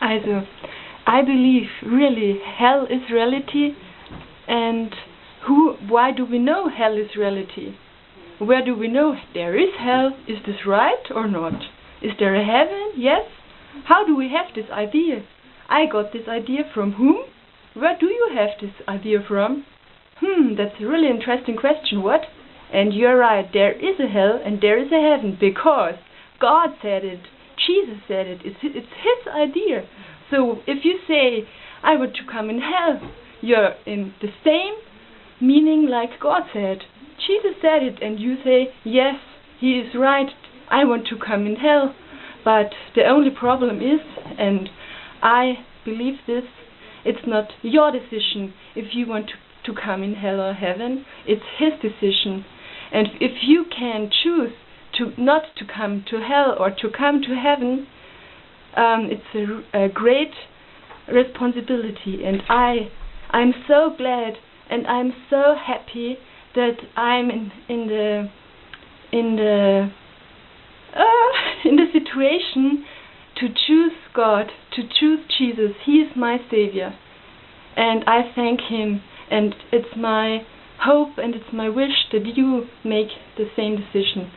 Also, I believe really hell is reality, and why do we know hell is reality? Where do we know there is hell? Is this right or not? Is there a heaven? Yes? How do we have this idea? I got this idea from whom? Where do you have this idea from? That's a really interesting question, what? And you're right, there is a hell and there is a heaven, because God said it, Jesus said it, it's His idea. So if you say, I want to come in hell, you're in the same meaning like God said. Jesus said it, and you say, yes, He is right, I want to come in hell. But the only problem is, and I believe this, it's not your decision if you want to come in hell or heaven, it's His decision. And if you can choose to not to come to hell or to come to heaven, it's a great responsibility. And I'm so glad and I'm so happy that I'm in the situation to choose God, to choose Jesus. He is my Savior, and I thank Him. And it's my hope and it's my wish that you make the same decision.